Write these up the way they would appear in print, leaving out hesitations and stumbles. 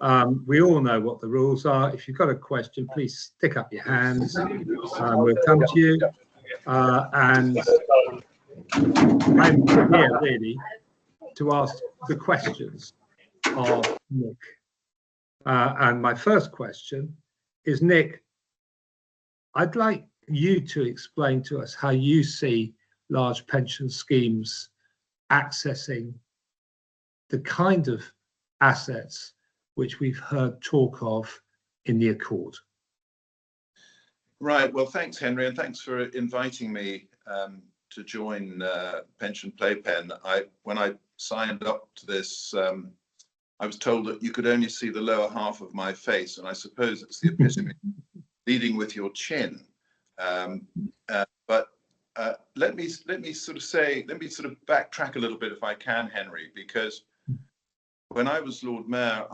We all know what the rules are. If you've got a question, please stick up your hands. We'll come to you. And I'm here really to ask the questions of Nick. And my first question is, Nick, I'd like you to explain to us how you see large pension schemes accessing the kind of assets which we've heard talk of in the Accord. Right. Well, thanks, Henry, and thanks for inviting me to join Pension Playpen. When I signed up to this, I was told that you could only see the lower half of my face, and I suppose it's the epitome leading with your chin. But let me sort of backtrack a little bit if I can, Henry, because when I was Lord Mayor,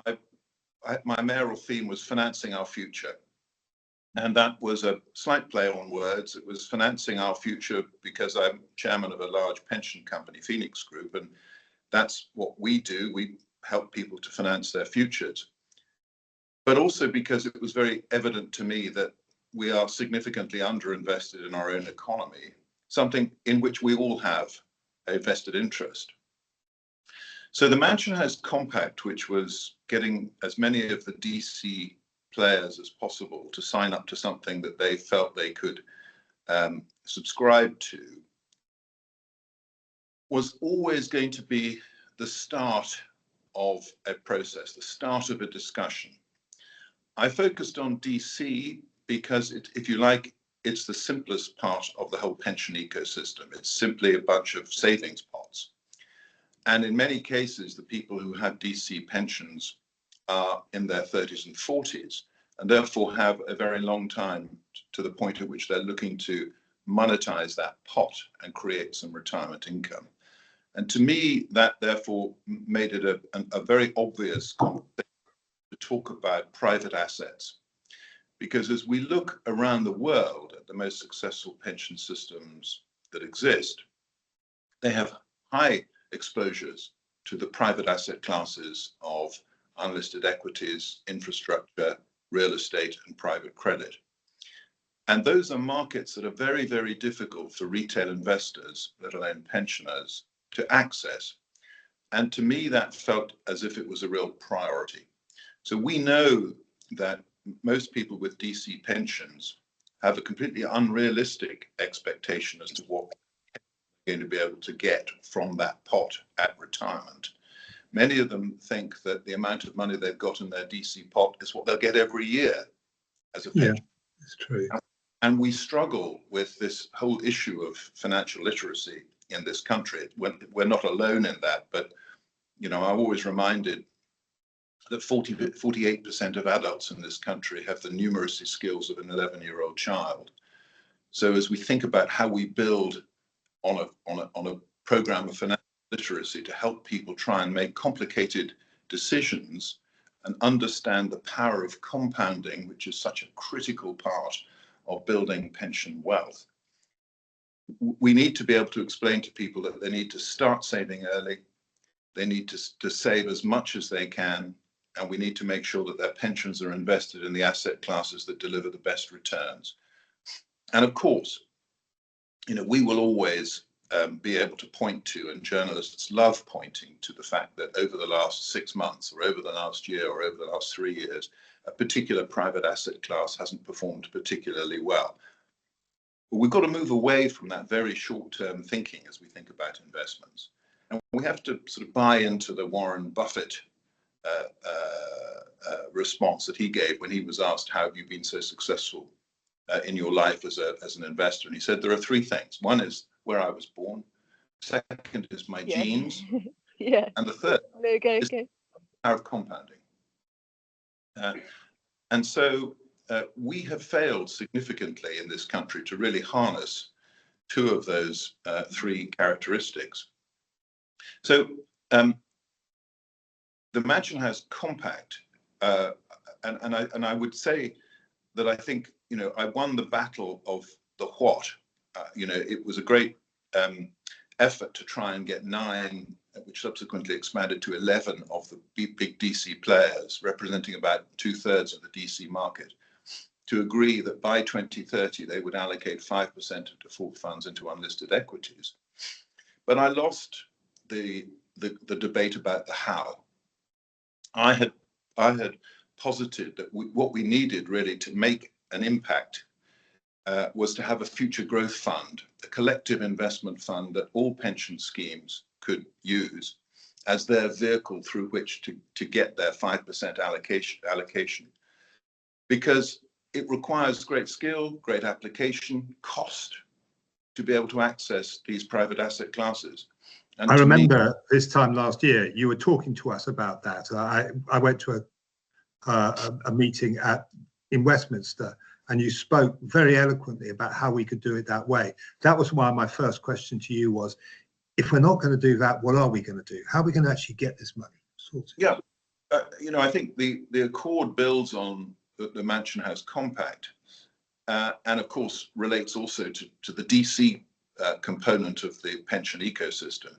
my mayoral theme was financing our future. And that was a slight play on words. It was financing our future because I'm chairman of a large pension company, Phoenix Group, and that's what we do. We help people to finance their futures. But also because it was very evident to me that we are significantly underinvested in our own economy, something in which we all have a vested interest. So the Mansion House Compact, which was getting as many of the DC players as possible to sign up to something that they felt they could subscribe to, was always going to be the start of a process, the start of a discussion. I focused on DC because, if you like, it's the simplest part of the whole pension ecosystem. It's simply a bunch of savings pots. And in many cases, the people who have DC pensions are in their 30s and 40s, and therefore have a very long time to the point at which they're looking to monetize that pot and create some retirement income. And to me, that therefore made it a very obvious conversation to talk about private assets. Because as we look around the world at the most successful pension systems that exist, they have high exposures to the private asset classes of unlisted equities, infrastructure, real estate, and private credit. And those are markets that are very, very difficult for retail investors, let alone pensioners, to access. And to me, that felt as if it was a real priority. So we know that most people with DC pensions have a completely unrealistic expectation as to what they're going to be able to get from that pot at retirement. Many of them think that the amount of money they've got in their DC pot is what they'll get every year as a pension. Yeah, it's true. And we struggle with this whole issue of financial literacy in this country. We're not alone in that, but I'm always reminded that 48% of adults in this country have the numeracy skills of an 11-year-old child. So as we think about how we build on a program of financial literacy to help people try and make complicated decisions and understand the power of compounding, which is such a critical part of building pension wealth, we need to be able to explain to people that they need to start saving early, they need to save as much as they can, and we need to make sure that their pensions are invested in the asset classes that deliver the best returns. And of course, we will always be able to point to, and journalists love pointing to, the fact that over the last 6 months or over the last year or over the last 3 years, a particular private asset class hasn't performed particularly well. But we've got to move away from that very short-term thinking as we think about investments. And we have to sort of buy into the Warren Buffett response that he gave when he was asked, how have you been so successful in your life as an investor? And he said, there are 3 things. One is where I was born. Second is my genes. Yeah. And the third is the power of compounding. And so we have failed significantly in this country to really harness 2 of those 3 characteristics. So the Mansion House Compact, and I would say that I think, I won the battle of the what. It was a great effort to try and get 9 which subsequently expanded to 11 of the big DC players, representing about 2/3 of the DC market, to agree that by 2030 they would allocate 5% of default funds into unlisted equities. But I lost the debate about the how. I had posited that what we needed really to make an impact was to have a future growth fund, a collective investment fund that all pension schemes could use as their vehicle through which to get their 5% allocation. Because it requires great skill, great application, cost to be able to access these private asset classes. And I remember this time last year, you were talking to us about that. I went to a meeting in Westminster, and you spoke very eloquently about how we could do it that way. That was why my first question to you was, if we're not going to do that, what are we going to do? How are we going to actually get this money sorted? Yeah, I think the Accord builds on the Mansion House Compact, and of course relates also to the DC component of the pension ecosystem.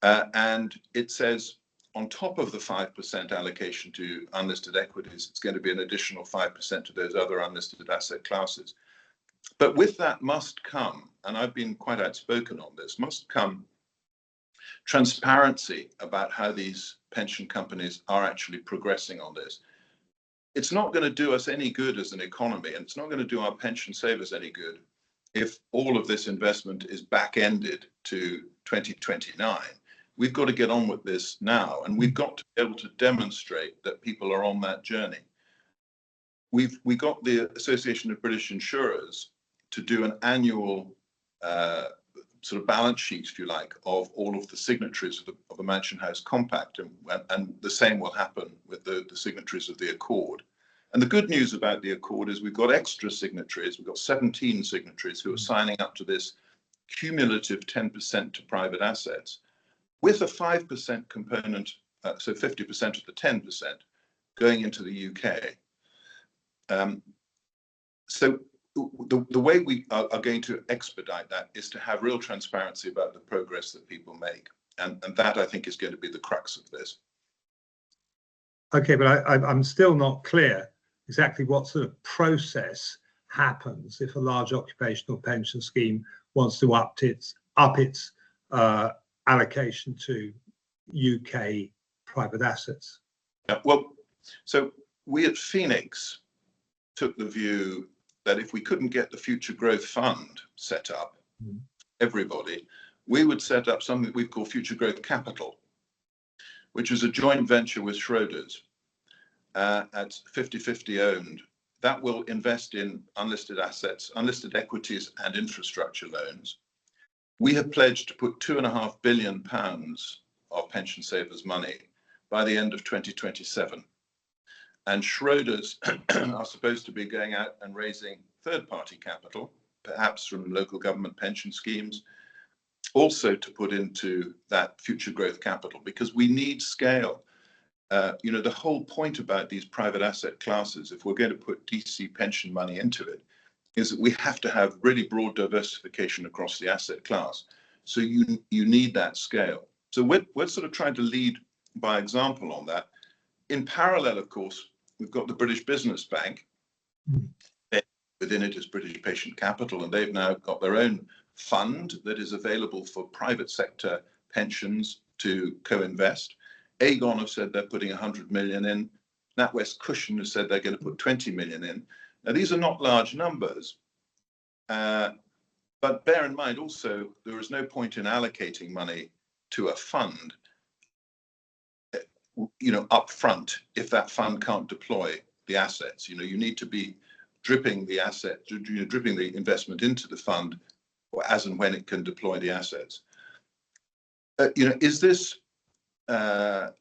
And it says on top of the 5% allocation to unlisted equities, it's going to be an additional 5% to those other unlisted asset classes. But with that must come, and I've been quite outspoken on this, must come transparency about how these pension companies are actually progressing on this. It's not going to do us any good as an economy, and it's not going to do our pension savers any good if all of this investment is back-ended to 2029. We've got to get on with this now, and we've got to be able to demonstrate that people are on that journey. We got the Association of British Insurers to do an annual sort of balance sheet, if you like, of all of the signatories of the Mansion House Compact, and the same will happen with the signatories of the Accord. And the good news about the Accord is we've got extra signatories. We've got 17 signatories who are signing up to this cumulative 10% to private assets, with a 5% component, so 50% of the 10% going into the UK. So the way we are going to expedite that is to have real transparency about the progress that people make. And that, I think, is going to be the crux of this. Okay, but I'm still not clear exactly what sort of process happens if a large occupational pension scheme wants to up its allocation to UK private assets. Yeah, well, so we at Phoenix took the view that if we couldn't get the Future Growth Fund set up, everybody, we would set up something we call Future Growth Capital, which is a joint venture with Schroders at 50/50 owned. That will invest in unlisted assets, unlisted equities and infrastructure loans. We have pledged to put £2.5 billion of pension savers' money by the end of 2027. And Schroders are supposed to be going out and raising third-party capital, perhaps from local government pension schemes, also to put into that future growth capital, because we need scale. The whole point about these private asset classes, if we're going to put DC pension money into it, is that we have to have really broad diversification across the asset class. So you need that scale. So we're sort of trying to lead by example on that. In parallel, of course, we've got the British Business Bank. Within it is British Patient Capital, and they've now got their own fund that is available for private sector pensions to co-invest. Aegon have said they're putting 100 million in. NatWest Cushion has said they're going to put 20 million in. Now, these are not large numbers, but bear in mind also, there is no point in allocating money to a fund, up front, if that fund can't deploy the assets. You need to be dripping the asset, dripping the investment into the fund, or as and when it can deploy the assets. Is this a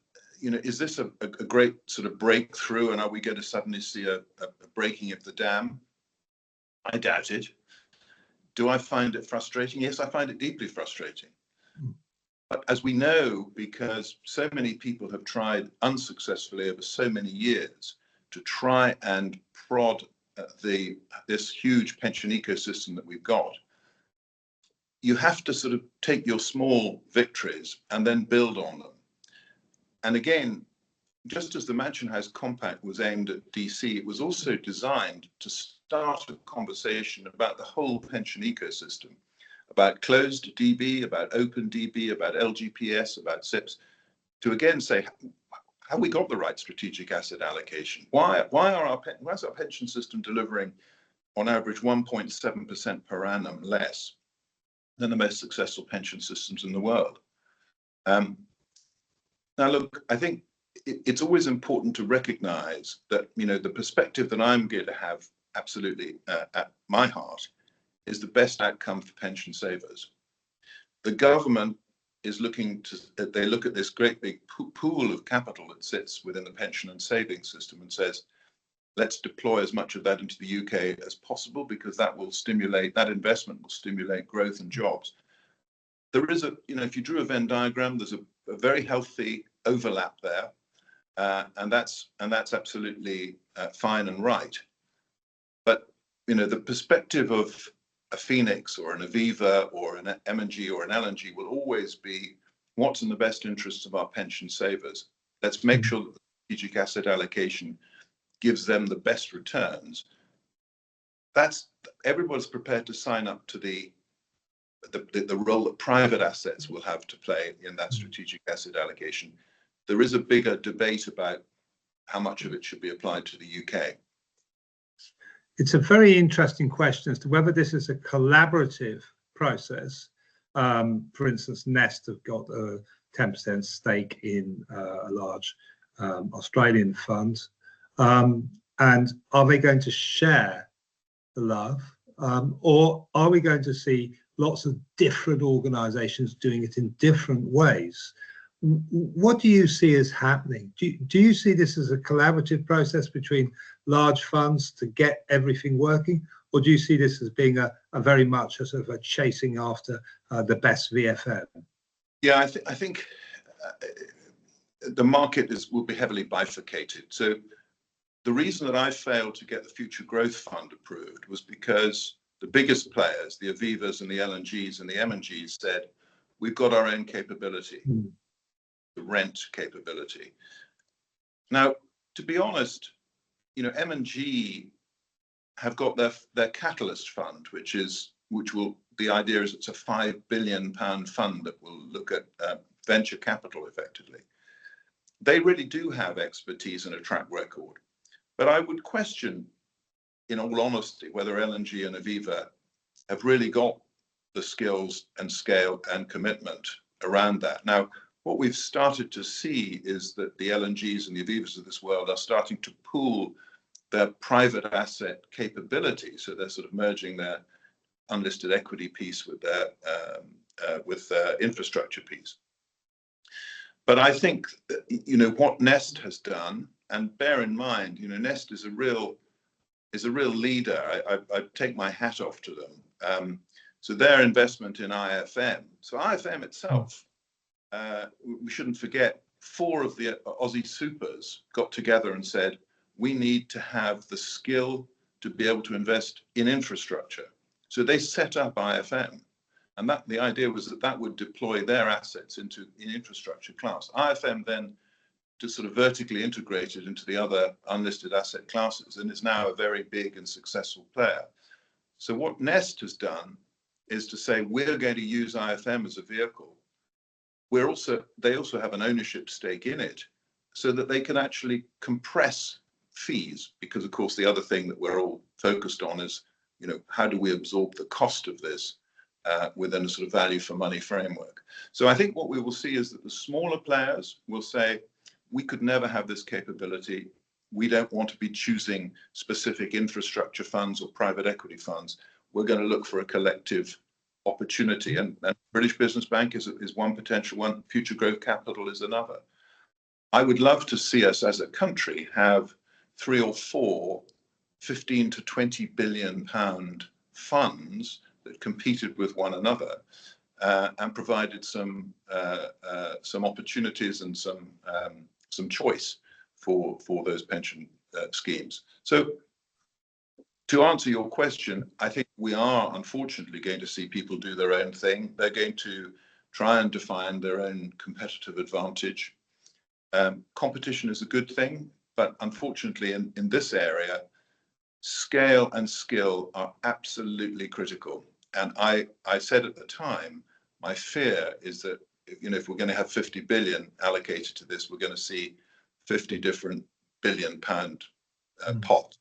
great sort of breakthrough, and are we going to suddenly see a breaking of the dam? I doubt it. Do I find it frustrating? Yes, I find it deeply frustrating. But as we know, because so many people have tried unsuccessfully over so many years to try and prod this huge pension ecosystem that we've got, you have to sort of take your small victories and then build on them. And again, just as the Mansion House Compact was aimed at DC, it was also designed to start a conversation about the whole pension ecosystem, about closed DB, about open DB, about LGPS, about SIPs, to again say, have we got the right strategic asset allocation? Why is our pension system delivering on average 1.7% per annum less than the most successful pension systems in the world? Now, look, I think it's always important to recognize that, the perspective that I'm going to have absolutely at my heart is the best outcome for pension savers. The government is they look at this great big pool of capital that sits within the pension and savings system and says, let's deploy as much of that into the UK as possible, because that investment will stimulate growth and jobs. There is if you drew a Venn diagram, there's a very healthy overlap there. And that's absolutely fine and right. But, the perspective of a Phoenix or an Aviva or an M&G or an L&G will always be what's in the best interests of our pension savers. Let's make sure that the strategic asset allocation gives them the best returns. Everybody's prepared to sign up to the role that private assets will have to play in that strategic asset allocation. There is a bigger debate about how much of it should be applied to the UK. It's a very interesting question as to whether this is a collaborative process. For instance, Nest have got a 10% stake in a large Australian fund. And are they going to share the love? Or are we going to see lots of different organizations doing it in different ways? What do you see as happening? Do you see this as a collaborative process between large funds to get everything working? Or do you see this as being a very much a sort of a chasing after the best VFM? Yeah, I think the market will be heavily bifurcated. So the reason that I failed to get the Future Growth Fund approved was because the biggest players, the Avivas and the L&Gs and the M&Gs, said, we've got our own capability. The rent capability. Now, to be honest, M&G have got their Catalyst Fund, the idea is it's a £5 billion fund that will look at venture capital effectively. They really do have expertise and a track record. But I would question, in all honesty, whether L&G and Aviva have really got the skills and scale and commitment around that. Now, what we've started to see is that the L&Gs and the Avivas of this world are starting to pool their private asset capability. So they're sort of merging their unlisted equity piece with their infrastructure piece. But I think what Nest has done, and bear in mind, Nest is a real leader. I take my hat off to them. So their investment in IFM. So IFM itself. We shouldn't forget, 4 of the Aussie supers got together and said, we need to have the skill to be able to invest in infrastructure. So they set up IFM. And the idea was that would deploy their assets in infrastructure class. IFM then just sort of vertically integrated into the other unlisted asset classes and is now a very big and successful player. So what Nest has done is to say, we're going to use IFM as a vehicle. They also have an ownership stake in it, so that they can actually compress fees, because of course the other thing that we're all focused on is, how do we absorb the cost of this within a sort of value for money framework. So I think what we will see is that the smaller players will say, we could never have this capability. We don't want to be choosing specific infrastructure funds or private equity funds. We're going to look for a collective opportunity, and British Business Bank is one potential one. Future Growth Capital is another. I would love to see us as a country have 3 or 4 15 to 20 billion pound funds that competed with one another and provided some opportunities and some choice for those pension schemes. So To answer your question, I think we are unfortunately going to see people do their own thing. They're going to try and define their own competitive advantage. Competition is a good thing, but unfortunately in this area, scale and skill are absolutely critical. And I said at the time, my fear is that, if we're going to have 50 billion allocated to this, we're going to see 50 different £billion pot.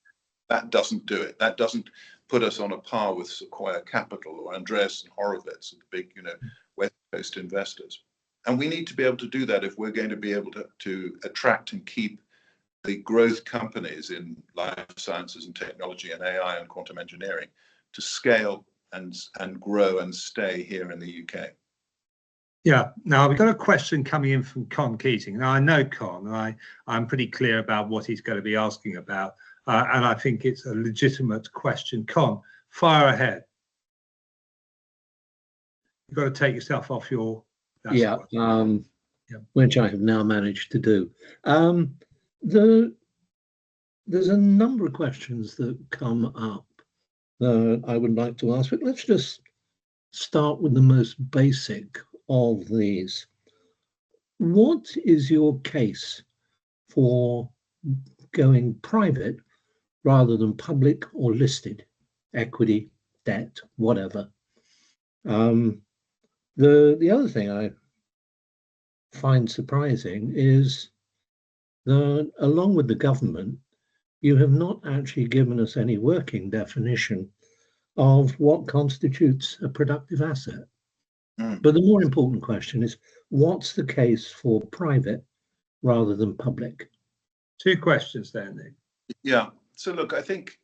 That doesn't do it. That doesn't put us on a par with Sequoia Capital or Andreessen Horowitz, the big, West Coast investors. And we need to be able to do that if we're going to be able to attract and keep the growth companies in life sciences and technology and AI and quantum engineering to scale and grow and stay here in the UK. Yeah. Now we've got a question coming in from Con Keating. Now I know Con, and I'm pretty clear about what he's going to be asking about, and I think it's a legitimate question. Con, fire ahead. You've got to take yourself off your. Yeah, which I have now managed to do. There's a number of questions that come up that I would like to ask, but let's just start with the most basic of these. What is your case for going private rather than public or listed, equity, debt, whatever? The other thing I find surprising is that, along with the government, you have not actually given us any working definition of what constitutes a productive asset. But the more important question is, what's the case for private rather than public? Two questions there, Nick. Yeah. So look, I think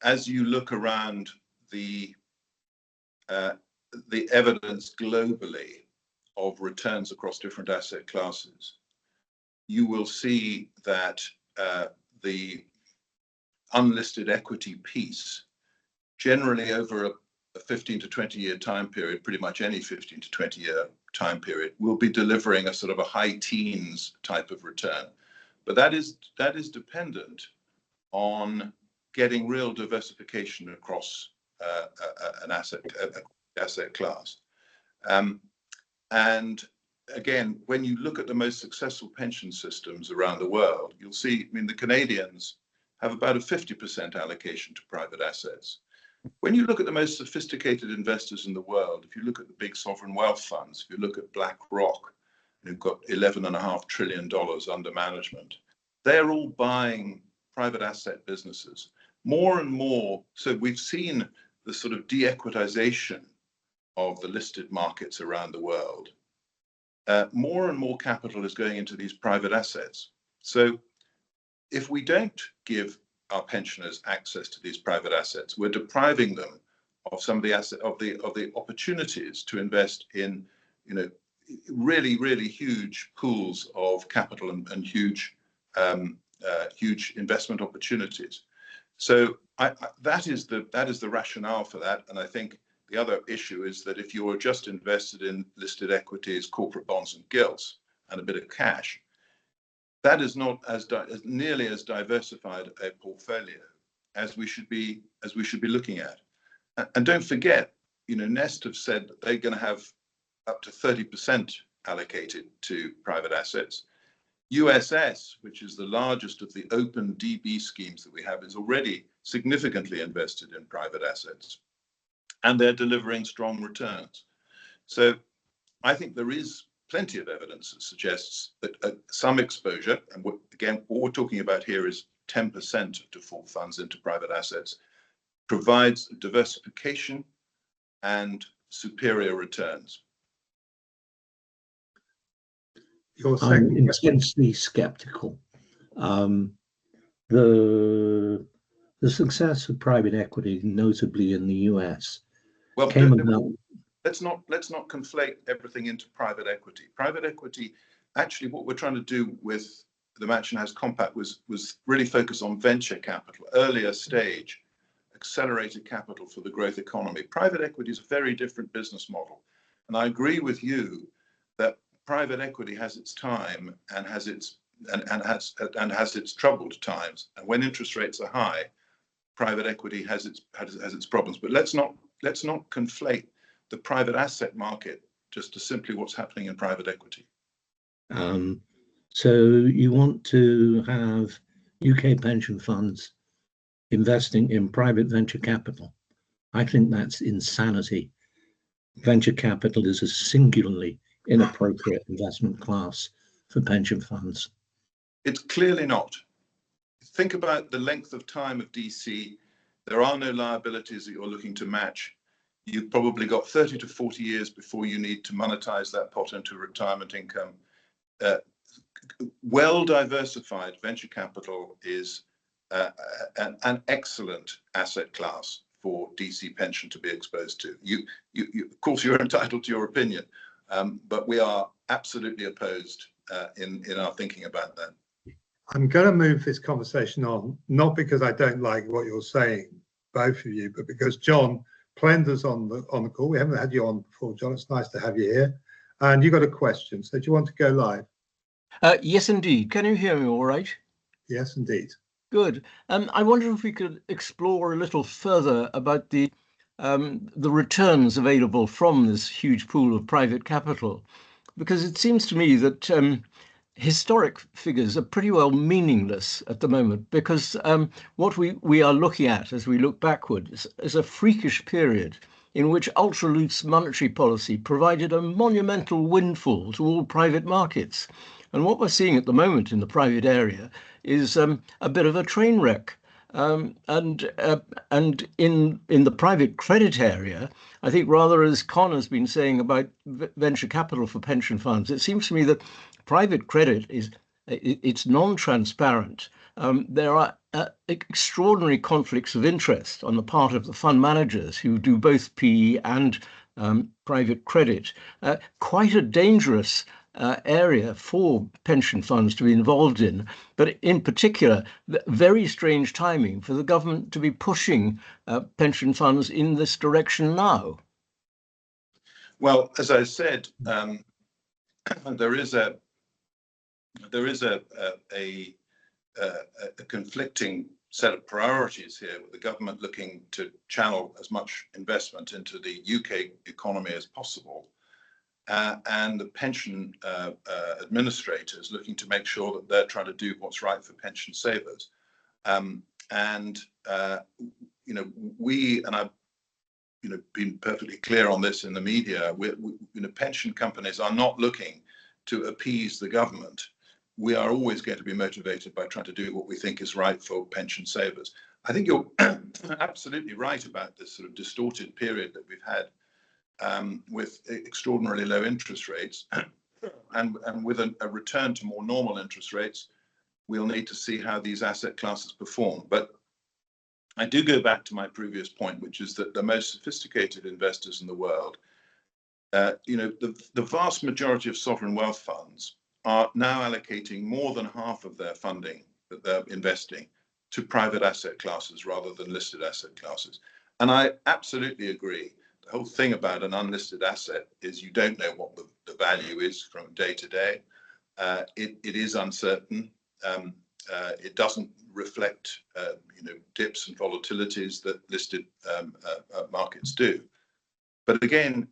as you look around the evidence globally of returns across different asset classes, you will see that the unlisted equity piece, generally over a 15 to 20 year time period, pretty much any 15 to 20 year time period, will be delivering a sort of a high teens type of return. But that is dependent on getting real diversification across an asset class. And again, when you look at the most successful pension systems around the world, you'll see, the Canadians have about a 50% allocation to private assets. When you look at the most sophisticated investors in the world, if you look at the big sovereign wealth funds, if you look at BlackRock, who've got $11.5 trillion under management, they're all buying private asset businesses. More and more, so we've seen the sort of de-equitization of the listed markets around the world. More and more capital is going into these private assets. So if we don't give our pensioners access to these private assets, we're depriving them of some of the opportunities to invest in, really, really huge pools of capital and huge investment opportunities. So that is the rationale for that. And I think the other issue is that if you're just invested in listed equities, corporate bonds and gilts and a bit of cash, that is not as nearly as diversified a portfolio as we should be looking at. And don't forget, Nest have said that they're going to have up to 30% allocated to private assets. USS, which is the largest of the open DB schemes that we have, is already significantly invested in private assets, and they're delivering strong returns. So I think there is plenty of evidence that suggests that some exposure, and what we're talking about here is 10% of default funds into private assets, provides diversification and superior returns. I'm intensely skeptical. The success of private equity, notably in the US, came about. Let's not conflate everything into private equity. Private equity, actually, what we're trying to do with the Mansion House Compact was really focus on venture capital, earlier stage, accelerated capital for the growth economy. Private equity is a very different business model, and I agree with you that private equity has its time and has its and has its troubled times. And when interest rates are high, private equity has its problems. But let's not conflate the private asset market just to simply what's happening in private equity. So you want to have UK pension funds investing in private venture capital? I think that's insanity. Venture capital is a singularly inappropriate investment class for pension funds. It's clearly not. Think about the length of time of DC. There are no liabilities that you're looking to match. You've probably got 30 to 40 years before you need to monetize that pot into retirement income. Well diversified venture capital is an excellent asset class for DC pension to be exposed to. You, of course, you're entitled to your opinion, but we are absolutely opposed in our thinking about that. I'm going to move this conversation on, not because I don't like what you're saying, both of you, but because John Plender's on the call. We haven't had you on before, John. It's nice to have you here. And you got a question. So do you want to go live? Yes, indeed. Can you hear me all right? Yes, indeed. Good. I wonder if we could explore a little further about the returns available from this huge pool of private capital, because it seems to me that historic figures are pretty well meaningless at the moment, because what we are looking at as we look backwards is a freakish period in which ultra-loose monetary policy provided a monumental windfall to all private markets. And what we're seeing at the moment in the private area is a bit of a train wreck. And in the private credit area, I think, rather as Connor's been saying about venture capital for pension funds, it seems to me that private credit it's non-transparent. There are extraordinary conflicts of interest on the part of the fund managers who do both PE and private credit. Quite a dangerous area for pension funds to be involved in, but in particular, very strange timing for the government to be pushing pension funds in this direction now. Well, as I said, there is a conflicting set of priorities here, with the government looking to channel as much investment into the UK economy as possible, and the pension administrators looking to make sure that they're trying to do what's right for pension savers. I've been perfectly clear on this in the media. Pension companies are not looking to appease the government. We are always going to be motivated by trying to do what we think is right for pension savers. I think you're absolutely right about this sort of distorted period that we've had with extraordinarily low interest rates, and with a return to more normal interest rates, we'll need to see how these asset classes perform. But I do go back to my previous point, which is that the most sophisticated investors in the world, the vast majority of sovereign wealth funds are now allocating more than half of their funding that they're investing to private asset classes rather than listed asset classes. And I absolutely agree. The whole thing about an unlisted asset is you don't know what the value is from day to day. It is uncertain. It doesn't reflect dips and volatilities that listed markets do. But again,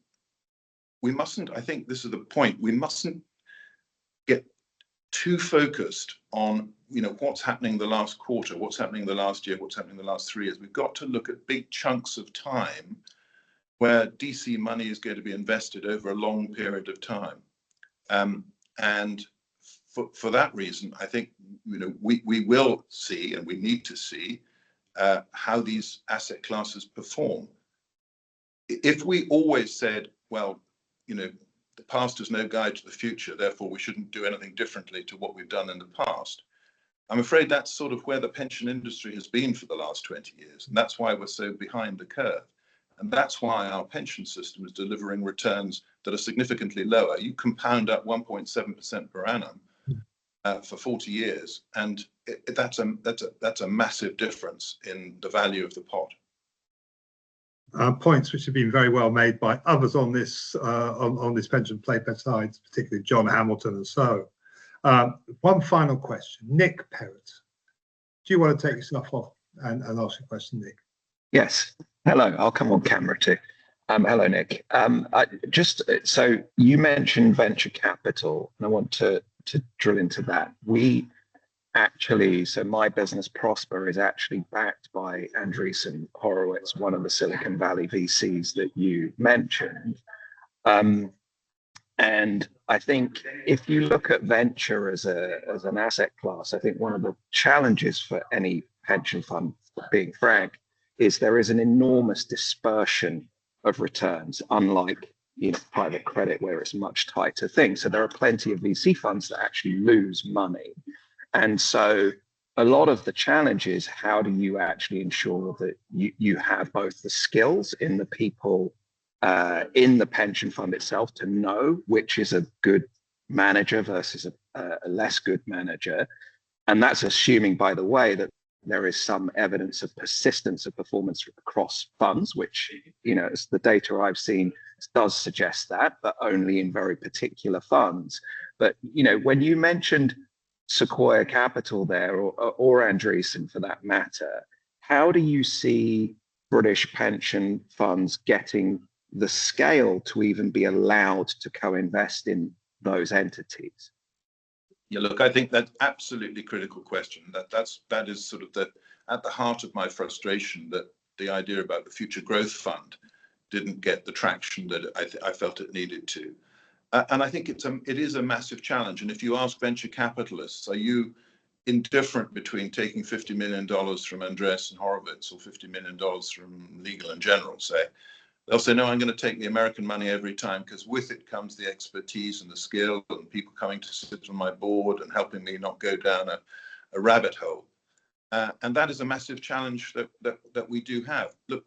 we mustn't, I think this is the point, we mustn't get too focused on what's happening the last quarter, what's happening the last year, what's happening the last 3 years. We've got to look at big chunks of time where DC money is going to be invested over a long period of time. And for that reason, I think we will see, and we need to see how these asset classes perform. If we always said, well, the past is no guide to the future, therefore we shouldn't do anything differently to what we've done in the past, I'm afraid that's sort of where the pension industry has been for the last 20 years. And that's why we're so behind the curve. And that's why our pension system is delivering returns that are significantly lower. You compound up 1.7% per annum for 40 years, and that's a massive difference in the value of the pot. Points which have been very well made by others on this on this pension playpen side, particularly John Hamilton and so. One final question. Nick Perrott. Do you want to take yourself off and ask your question, Nick? Yes. Hello. I'll come on camera too. Hello, Nick. So you mentioned venture capital, and I want to drill into that. So my business Prosper is actually backed by Andreessen Horowitz, one of the Silicon Valley VCs that you mentioned. And I think if you look at venture as an asset class, I think one of the challenges for any pension fund, being frank, is there is an enormous dispersion of returns, unlike private credit where it's a much tighter thing. So there are plenty of VC funds that actually lose money. And so a lot of the challenge is, how do you actually ensure that you have both the skills in the people in the pension fund itself to know which is a good manager versus a less good manager. And that's assuming, by the way, that there is some evidence of persistence of performance across funds, which, as the data I've seen does suggest that, but only in very particular funds. But, when you mentioned Sequoia Capital there, or Andreessen for that matter, how do you see British pension funds getting the scale to even be allowed to co-invest in those entities? Yeah, look, I think that's absolutely critical question. That is sort of at the heart of my frustration, that the idea about the Future Growth Fund didn't get the traction that I felt it needed to. And I think it is a massive challenge. And if you ask venture capitalists, are you indifferent between taking $50 million from Andreessen Horowitz or $50 million from Legal & General, say? They'll say, no, I'm going to take the American money every time, because with it comes the expertise and the skill and people coming to sit on my board and helping me not go down a rabbit hole. And that is a massive challenge that we do have. Look,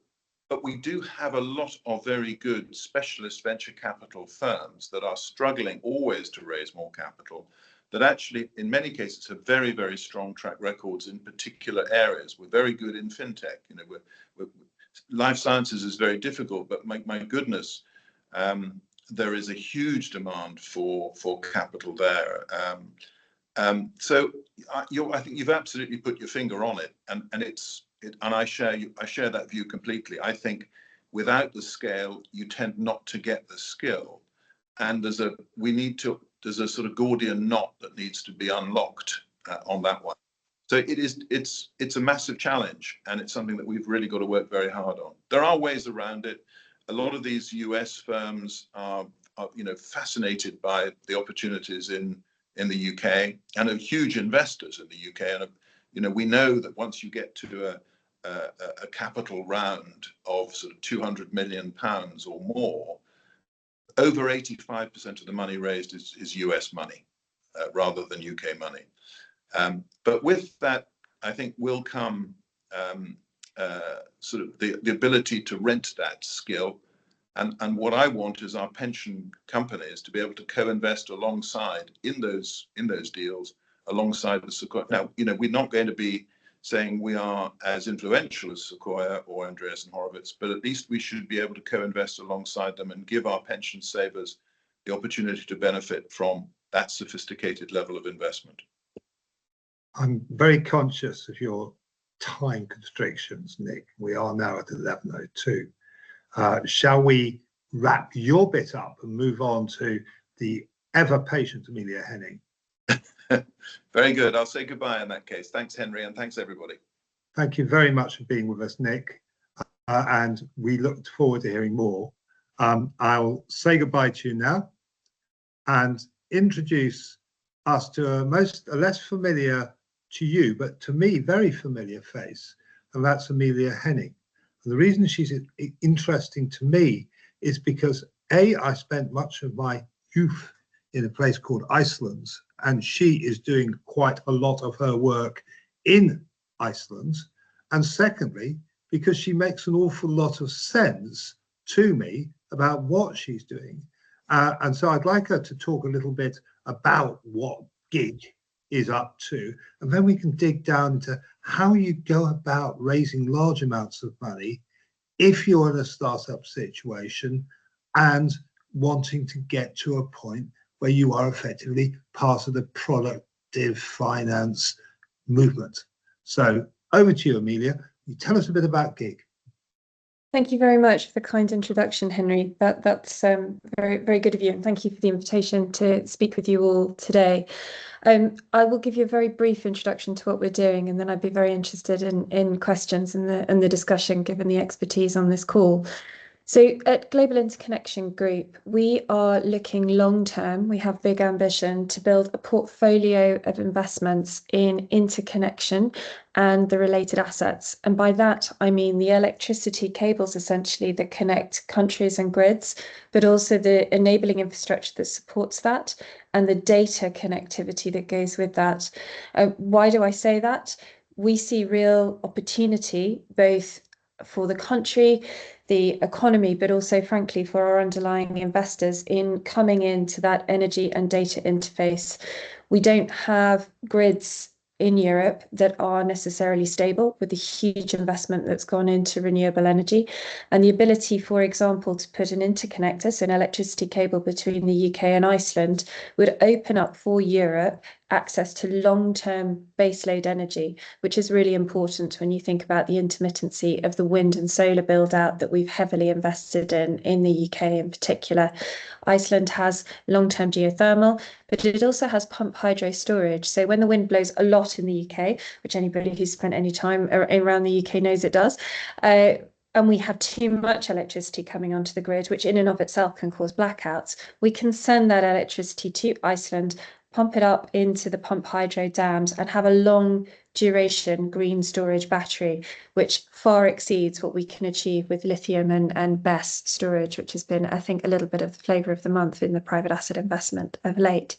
but we do have a lot of very good specialist venture capital firms that are struggling always to raise more capital, that actually, in many cases, have very, very strong track records in particular areas. We're very good in fintech. Life sciences is very difficult, but my goodness, there is a huge demand for capital there. So I think you've absolutely put your finger on it, and I share that view completely. I think without the scale, you tend not to get the skill, and there's a sort of Gordian knot that needs to be unlocked on that one. So it's a massive challenge, and it's something that we've really got to work very hard on. There are ways around it. A lot of these US firms are fascinated by the opportunities in the UK, and are huge investors in the UK. And we know that once you get to a capital round of sort of £200 million or more, over 85% of the money raised is US money rather than UK money. But with that, I think will come sort of the ability to rent that skill. And what I want is our pension companies to be able to co-invest alongside in those deals alongside the Sequoia. Now, we're not going to be saying we are as influential as Sequoia or Andreessen Horowitz, but at least we should be able to co-invest alongside them and give our pension savers the opportunity to benefit from that sophisticated level of investment. I'm very conscious of your time constrictions, Nick. We are now at 11:02. Shall we wrap your bit up and move on to the ever-patient Amelia Henning? Very good. I'll say goodbye in that case. Thanks, Henry, and thanks, everybody. Thank you very much for being with us, Nick. And we look forward to hearing more. I'll say goodbye to you now and introduce us to a less familiar to you, but to me, very familiar face, and that's Amelia Henning. And the reason she's interesting to me is because I spent much of my youth in a place called Iceland, and she is doing quite a lot of her work in Iceland. And secondly, because she makes an awful lot of sense to me about what she's doing. And so I'd like her to talk a little bit about what GIG is up to, and then we can dig down into how you go about raising large amounts of money if you're in a startup situation and wanting to get to a point where you are effectively part of the productive finance movement. So over to you, Amelia. You tell us a bit about GIG. Thank you very much for the kind introduction, Henry. That's very, very good of you, and thank you for the invitation to speak with you all today. I will give you a very brief introduction to what we're doing, and then I'd be very interested in questions and the discussion, given the expertise on this call. So at Global Interconnection Group, we are looking long term. We have big ambition to build a portfolio of investments in interconnection and the related assets. And by that, I mean the electricity cables essentially that connect countries and grids, but also the enabling infrastructure that supports that and the data connectivity that goes with that. Why do I say that? We see real opportunity both for the country, the economy, but also, frankly, for our underlying investors in coming into that energy and data interface. We don't have grids in Europe that are necessarily stable, with the huge investment that's gone into renewable energy, and the ability, for example, to put an interconnector, so an electricity cable between the UK and Iceland, would open up for Europe access to long-term baseload energy, which is really important when you think about the intermittency of the wind and solar build-out that we've heavily invested in the UK in particular. Iceland has long-term geothermal, but it also has pump hydro storage. So when the wind blows a lot in the UK, which anybody who's spent any time around the UK knows it does, and we have too much electricity coming onto the grid, which in and of itself can cause blackouts, we can send that electricity to Iceland, pump it up into the pump hydro dams, and have a long duration green storage battery, which far exceeds what we can achieve with lithium and BESS storage, which has been, I think, a little bit of the flavour of the month in the private asset investment of late.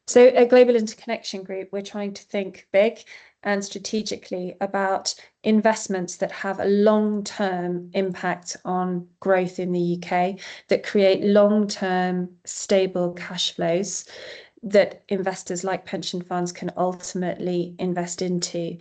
So at Global Interconnection Group, we're trying to think big and strategically about investments that have a long-term impact on growth in the UK, that create long-term stable cash flows that investors like pension funds can ultimately invest into.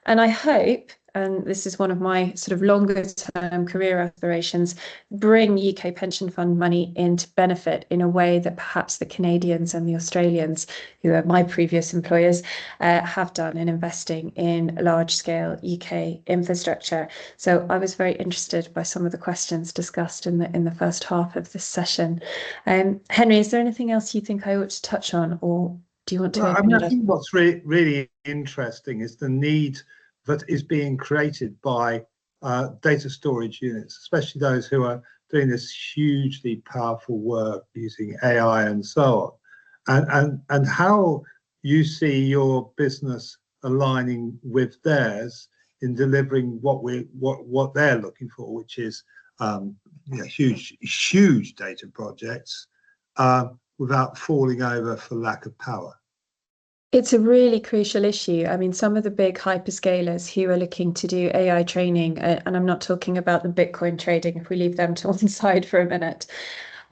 And I hope, and this is one of my sort of longer term career aspirations, bring UK pension fund money in to benefit in a way that perhaps the Canadians and the Australians, who are my previous employers, have done in investing in large scale UK infrastructure. So I was very interested by some of the questions discussed in the first half of this session. Henry, is there anything else you think I ought to touch on, or do you want to open it up? I think what's really interesting is the need that is being created by data storage units, especially those who are doing this hugely powerful work using AI and so on, and how you see your business aligning with theirs in delivering what they're looking for, which is huge data projects without falling over for lack of power. It's a really crucial issue. I mean, some of the big hyperscalers who are looking to do AI training, and I'm not talking about the Bitcoin trading, if we leave them to one side for a minute,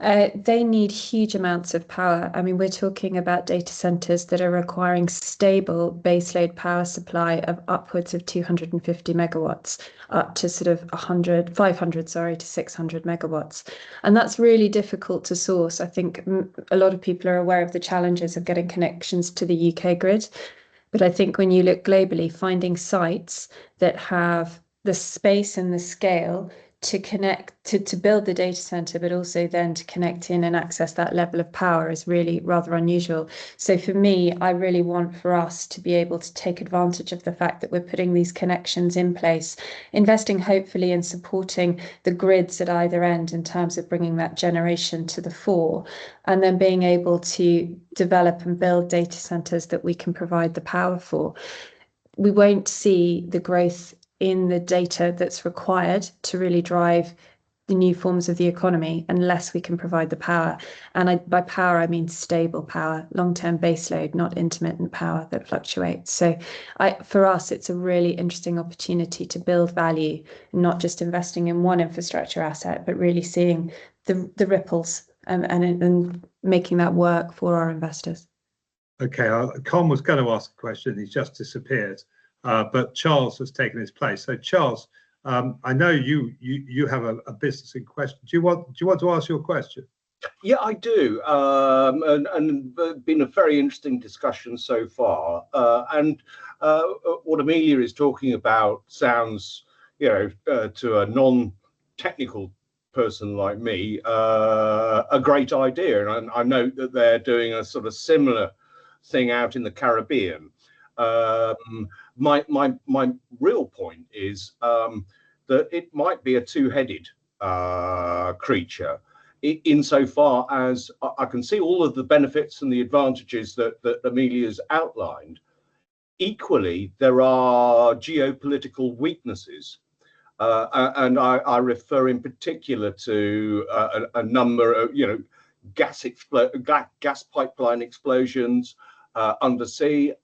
they need huge amounts of power. I mean, we're talking about data centers that are requiring stable baseload power supply of upwards of 250 megawatts, up to sort of 500 to 600 megawatts. And that's really difficult to source. I think a lot of people are aware of the challenges of getting connections to the UK grid. But I think when you look globally, finding sites that have the space and the scale to connect, to build the data center, but also then to connect in and access that level of power is really rather unusual. So for me, I really want for us to be able to take advantage of the fact that we're putting these connections in place, investing hopefully in supporting the grids at either end in terms of bringing that generation to the fore, and then being able to develop and build data centers that we can provide the power for. We won't see the growth in the data that's required to really drive the new forms of the economy unless we can provide the power. And by power, I mean stable power, long-term baseload, not intermittent power that fluctuates. So for us, it's a really interesting opportunity to build value, not just investing in one infrastructure asset, but really seeing the ripples and making that work for our investors. Okay, Con was going to ask a question, he's just disappeared. But Charles has taken his place. So Charles, I know you have a business in question. Do you want to ask your question? Yeah, I do, and been a very interesting discussion so far. What Amelia is talking about sounds, to a non-technical person like me, a great idea. And I know that they're doing a sort of similar thing out in the Caribbean. My real point is that it might be a two-headed creature, insofar as I can see all of the benefits and the advantages that Amelia's outlined. Equally, there are geopolitical weaknesses, and I refer in particular to a number of, gas pipeline explosions undersea,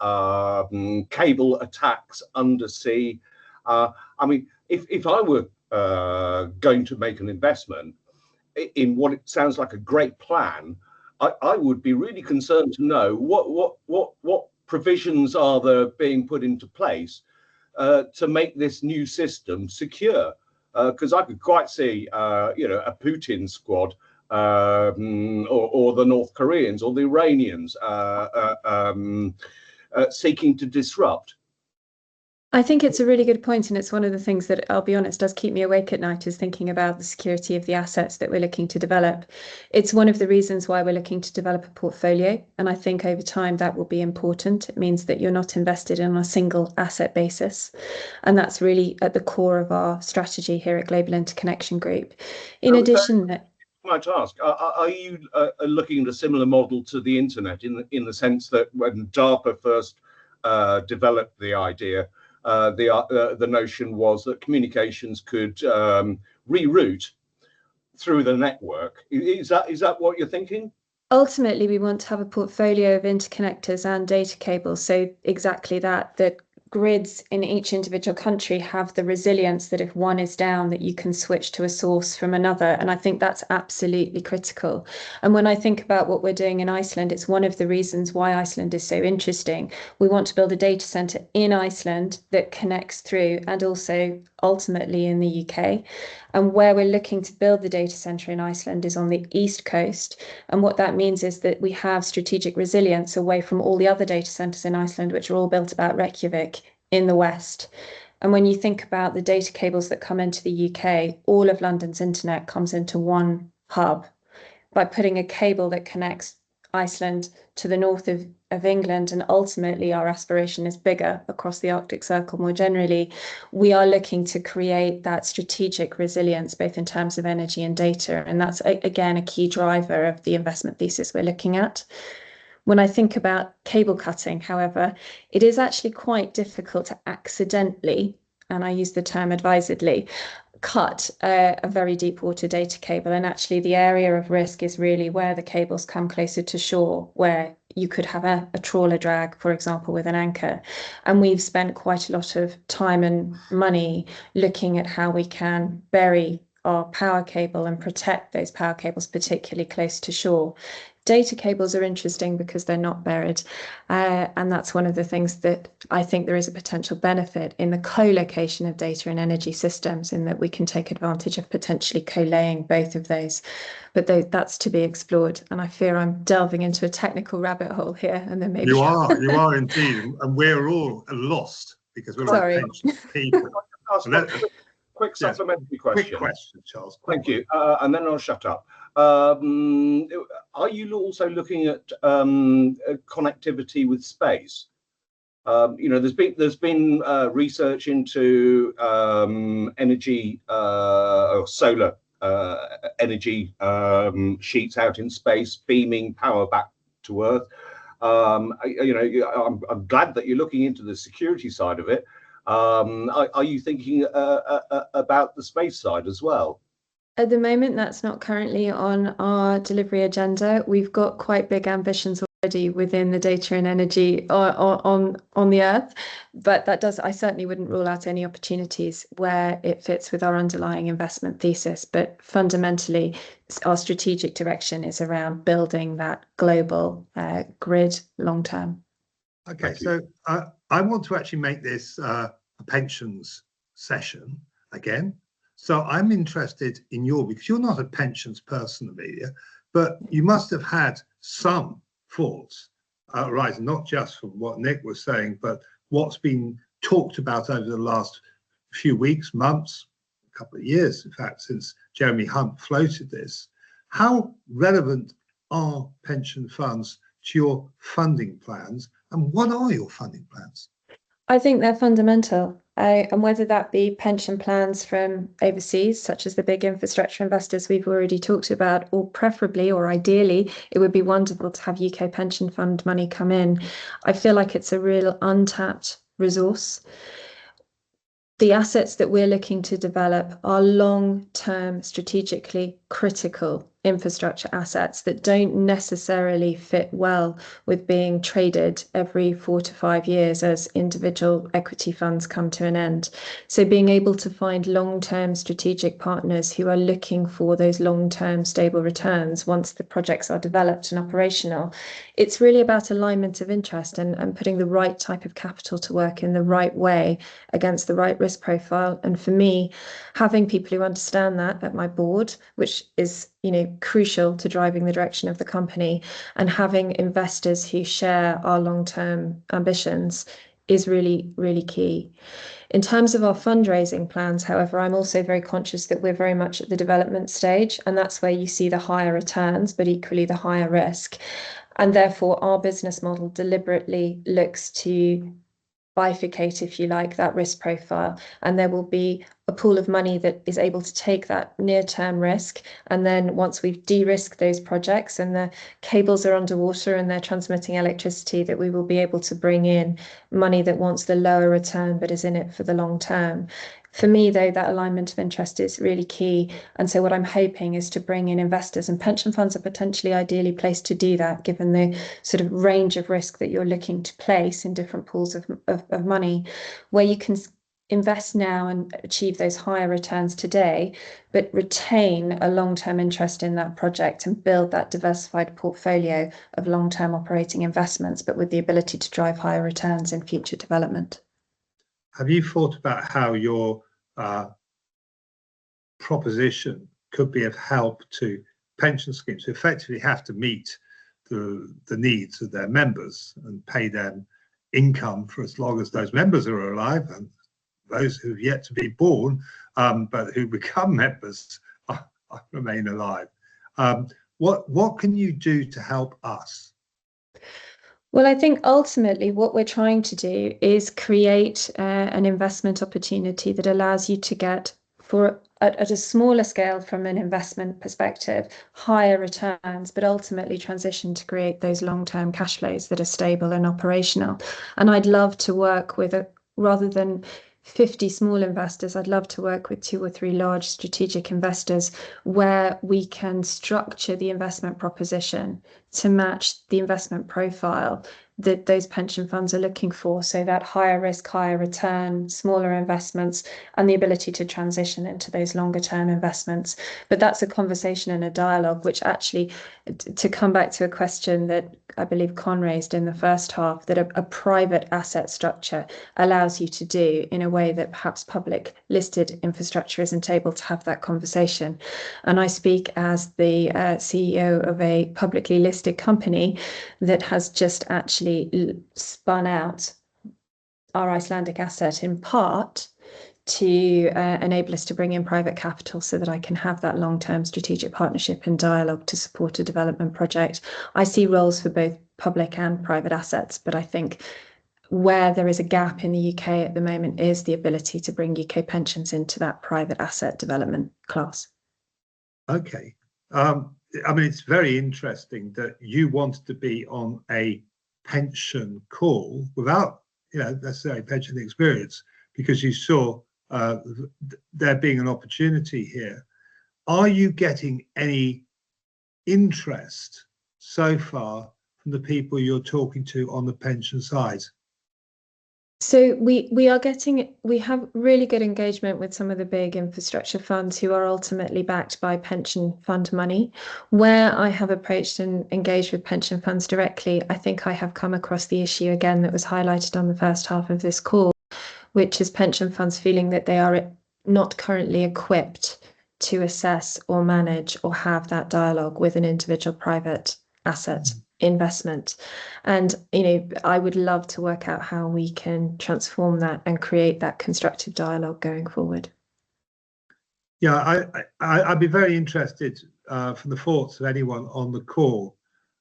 cable attacks undersea. I mean, if I were going to make an investment in what it sounds like a great plan, I would be really concerned to know what provisions are there being put into place to make this new system secure. Because I could quite see, a Putin squad or the North Koreans or the Iranians seeking to disrupt. I think it's a really good point, and it's one of the things that, I'll be honest, does keep me awake at night, is thinking about the security of the assets that we're looking to develop. It's one of the reasons why we're looking to develop a portfolio, and I think over time that will be important. It means that you're not invested in a single asset basis, and that's really at the core of our strategy here at Global Interconnection Group. In addition, I might ask, are you looking at a similar model to the internet in the sense that when DARPA first developed the idea, the notion was that communications could reroute through the network? Is that what you're thinking? Ultimately, we want to have a portfolio of interconnectors and data cables. So exactly that grids in each individual country have the resilience that if one is down, that you can switch to a source from another. And I think that's absolutely critical. And when I think about what we're doing in Iceland, it's one of the reasons why Iceland is so interesting. We want to build a data center in Iceland that connects through, and also ultimately in the UK. And where we're looking to build the data center in Iceland is on the east coast. And what that means is that we have strategic resilience away from all the other data centers in Iceland, which are all built about Reykjavik in the west. And when you think about the data cables that come into the UK, all of London's internet comes into one hub. By putting a cable that connects Iceland to the north of England, and ultimately our aspiration is bigger across the Arctic Circle more generally, we are looking to create that strategic resilience, both in terms of energy and data. And that's, again, a key driver of the investment thesis we're looking at. When I think about cable cutting, however, it is actually quite difficult to accidentally, and I use the term advisedly, cut a very deep water data cable. And actually the area of risk is really where the cables come closer to shore, where you could have a trawler drag, for example, with an anchor. And we've spent quite a lot of time and money looking at how we can bury our power cable and protect those power cables, particularly close to shore. Data cables are interesting because they're not buried. And that's one of the things that I think there is a potential benefit in the co-location of data and energy systems, in that we can take advantage of potentially co-laying both of those. But that's to be explored. And I fear I'm delving into a technical rabbit hole here. And then maybe you are indeed. And we're all lost because we're like pension people. Quick supplementary question. Quick question, Charles. Thank you. And then I'll shut up. Are you also looking at connectivity with space? There's been research into energy or solar energy sheets out in space, beaming power back to Earth. I'm glad that you're looking into the security side of it. Are you thinking about the space side as well? At the moment, that's not currently on our delivery agenda. We've got quite big ambitions already within the data and energy on the Earth, but I certainly wouldn't rule out any opportunities where it fits with our underlying investment thesis. But fundamentally, our strategic direction is around building that global grid long term. Okay, so I want to actually make this a pensions session again. So I'm interested in because you're not a pensions person, Amelia, but you must have had some thoughts arising, not just from what Nick was saying, but what's been talked about over the last few weeks, months, a couple of years, in fact, since Jeremy Hunt floated this. How relevant are pension funds to your funding plans, and what are your funding plans? I think they're fundamental, and whether that be pension plans from overseas, such as the big infrastructure investors we've already talked about, or preferably or ideally, it would be wonderful to have UK pension fund money come in. I feel like it's a real untapped resource. The assets that we're looking to develop are long-term, strategically critical infrastructure assets that don't necessarily fit well with being traded every 4 to 5 years as individual equity funds come to an end. So being able to find long-term strategic partners who are looking for those long-term stable returns once the projects are developed and operational, it's really about alignment of interest and putting the right type of capital to work in the right way against the right risk profile. And for me, having people who understand that at my board, which is, you know, crucial to driving the direction of the company, and having investors who share our long-term ambitions is really, really key. In terms of our fundraising plans, however, I'm also very conscious that we're very much at the development stage, and that's where you see the higher returns, but equally the higher risk. And therefore, our business model deliberately looks to bifurcate, if you like, that risk profile, and there will be a pool of money that is able to take that near-term risk, and then once we've de-risked those projects and the cables are underwater and they're transmitting electricity, that we will be able to bring in money that wants the lower return but is in it for the long term. For me, though, that alignment of interest is really key. And so what I'm hoping is to bring in investors, and pension funds are potentially ideally placed to do that, given the sort of range of risk that you're looking to place in different pools of money, where you can invest now and achieve those higher returns today, but retain a long-term interest in that project and build that diversified portfolio of long-term operating investments, but with the ability to drive higher returns in future development. Have you thought about how your proposition could be of help to pension schemes who effectively have to meet the needs of their members and pay them income for as long as those members are alive, and those who've yet to be born but who become members remain alive? What can you do to help us? Well, I think ultimately what we're trying to do is create an investment opportunity that allows you to get, at a smaller scale from an investment perspective, higher returns, but ultimately transition to create those long-term cash flows that are stable and operational. And I'd love to work with, rather than 50 small investors, I'd love to work with 2 or 3 large strategic investors where we can structure the investment proposition to match the investment profile that those pension funds are looking for. So that higher risk, higher return, smaller investments, and the ability to transition into those longer term investments. But that's a conversation and a dialogue, which actually, to come back to a question that I believe Con raised in the first half, that a private asset structure allows you to do in a way that perhaps public listed infrastructure isn't able to have that conversation. And I speak as the CEO of a publicly listed company that has just actually spun out our Icelandic asset in part to enable us to bring in private capital so that I can have that long-term strategic partnership and dialogue to support a development project. I see roles for both public and private assets, but I think where there is a gap in the UK at the moment is the ability to bring UK pensions into that private asset development class. Okay. I mean, it's very interesting that you wanted to be on a pension call without, necessarily pension experience, because you saw there being an opportunity here. Are you getting any interest so far from the people you're talking to on the pension side? So we have really good engagement with some of the big infrastructure funds who are ultimately backed by pension fund money. Where I have approached and engaged with pension funds directly, I think I have come across the issue again that was highlighted on the first half of this call, which is pension funds feeling that they are not currently equipped to assess or manage or have that dialogue with an individual private asset investment. And, you know, I would love to work out how we can transform that and create that constructive dialogue going forward. Yeah, I'd be very interested from the thoughts of anyone on the call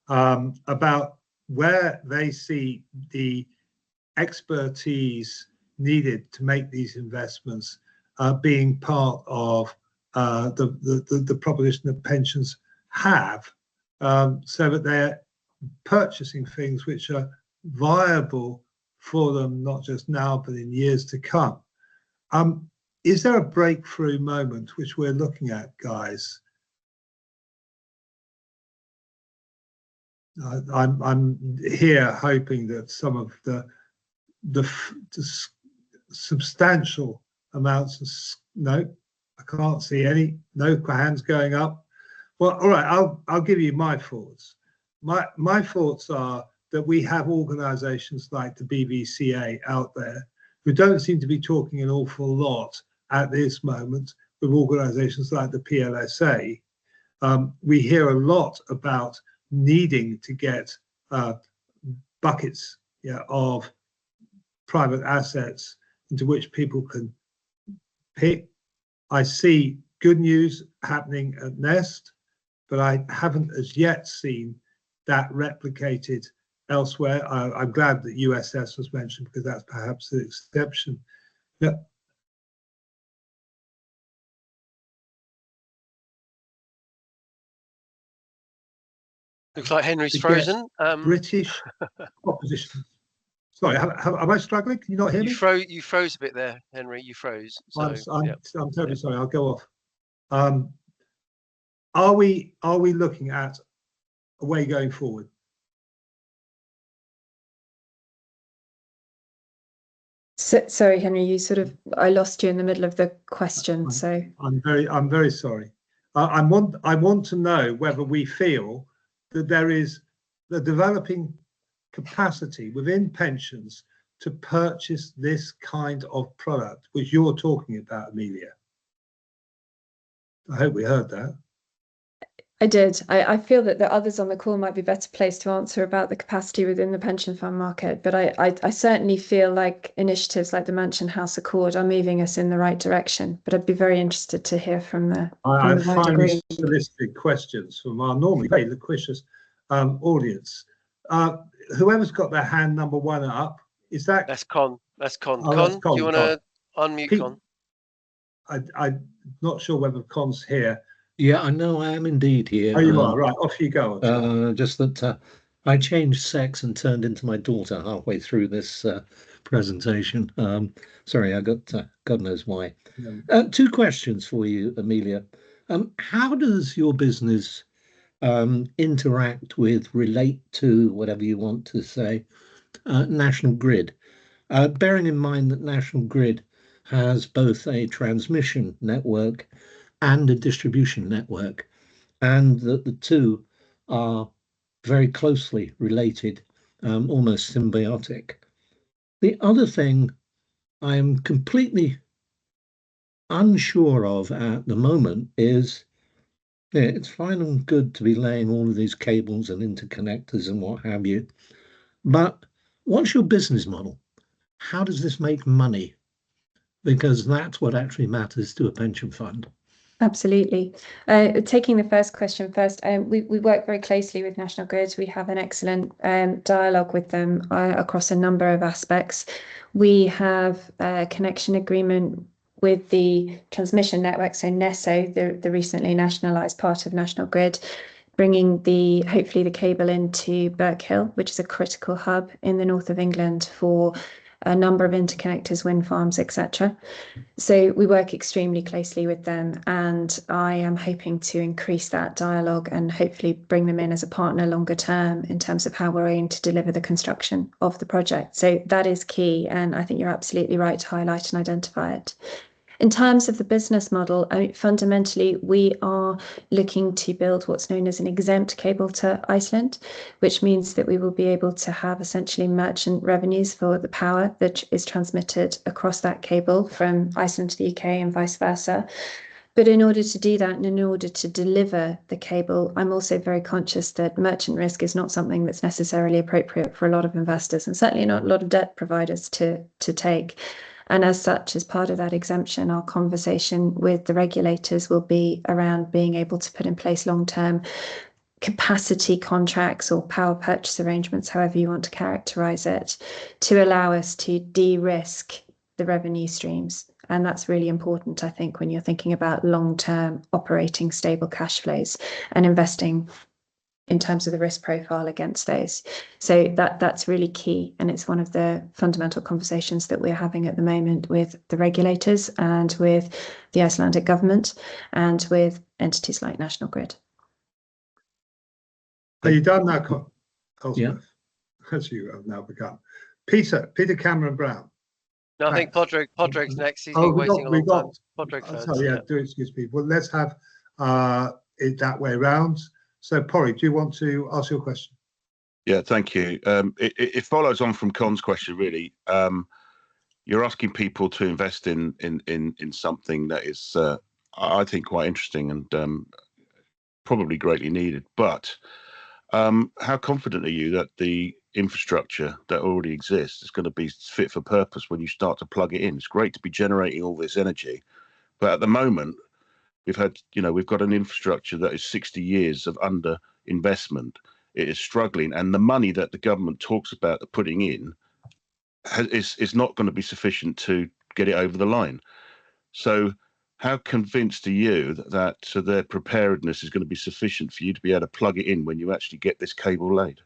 about where they see the expertise needed to make these investments being part of the proposition that pensions have, so that they're purchasing things which are viable for them, not just now, but in years to come. Is there a breakthrough moment which we're looking at, guys? I'm here hoping that some of the substantial amounts of no, I can't see any, no hands going up. Well, all right, I'll give you my thoughts. My thoughts are that we have organisations like the BVCA out there who don't seem to be talking an awful lot at this moment with organisations like the PLSA. We hear a lot about needing to get buckets of private assets into which people can pick. I see good news happening at Nest, but I haven't as yet seen that replicated elsewhere. I'm glad that USS was mentioned because that's perhaps the exception. Yeah. Looks like Henry's frozen. British propositions. Sorry, am I struggling? Can you not hear me? You froze a bit there, Henry. You froze. So, I'm terribly sorry. I'll go off. Are we looking at a way going forward? So, sorry, Henry, I lost you in the middle of the question. So I'm very sorry. I want to know whether we feel that there is the developing capacity within pensions to purchase this kind of product, which you're talking about, Amelia. I hope we heard that. I did. I feel that the others on the call might be better placed to answer about the capacity within the pension fund market, but I certainly feel like initiatives like the Mansion House Accord are moving us in the right direction. But I'd be very interested to hear from the I wider finally group. solicited questions from our normally very loquacious audience. Whoever's got their hand number one up, is that? That's Con. That's Con. Oh, Con, that's Con. do you want to unmute Pete, Con? I'm not sure whether Con's here. Yeah, I know I am indeed here. Oh, you are, right. Off you go. Just that I changed sex and turned into my daughter halfway through this presentation. Sorry, I got God knows why. Yeah. Two questions for you, Amelia. How does your business interact with, relate to, whatever you want to say, National Grid? Bearing in mind that National Grid has both a transmission network and a distribution network, and that the two are very closely related, almost symbiotic. The other thing I am completely unsure of at the moment is, it's fine and good to be laying all of these cables and interconnectors and what have you, but what's your business model? How does this make money? Because that's what actually matters to a pension fund. Absolutely. Taking the first question first, we work very closely with National Grid. We have an excellent dialogue with them across a number of aspects. We have a connection agreement with the transmission network, so NESO, the recently nationalised part of National Grid, bringing hopefully the cable into Birkhill, which is a critical hub in the north of England for a number of interconnectors, wind farms, etc. So we work extremely closely with them, and I am hoping to increase that dialogue and hopefully bring them in as a partner longer term in terms of how we're aiming to deliver the construction of the project. So that is key, and I think you're absolutely right to highlight and identify it. In terms of the business model, fundamentally, we are looking to build what's known as an exempt cable to Iceland, which means that we will be able to have essentially merchant revenues for the power that is transmitted across that cable from Iceland to the UK and vice versa. But in order to do that and in order to deliver the cable, I'm also very conscious that merchant risk is not something that's necessarily appropriate for a lot of investors, and certainly not a lot of debt providers to take. And as such, as part of that exemption, our conversation with the regulators will be around being able to put in place long-term capacity contracts or power purchase arrangements, however you want to characterize it, to allow us to de-risk the revenue streams. And that's really important, I think, when you're thinking about long-term operating stable cash flows and investing in terms of the risk profile against those. So that's really key. And it's one of the fundamental conversations that we're having at the moment with the regulators and with the Icelandic government and with entities like National Grid. Are you done now, Elspeth? Yeah. As you have now begun. Peter Cameron Brown. No, I think Podrick's next. He's been waiting a long time. Podrick first. Sorry, yeah, do excuse me. Well, let's have it that way round. So, Porrick, do you want to ask your question? Yeah, thank you. It follows on from Con's question, really. You're asking people to invest in something that is, I think, quite interesting and probably greatly needed. But how confident are you that the infrastructure that already exists is going to be fit for purpose when you start to plug it in? It's great to be generating all this energy, but at the moment, we've got an infrastructure that is 60 years of under investment. It is struggling, and the money that the government talks about putting in is not going to be sufficient to get it over the line. So how convinced are you that their preparedness is going to be sufficient for you to be able to plug it in when you actually get this cable laid?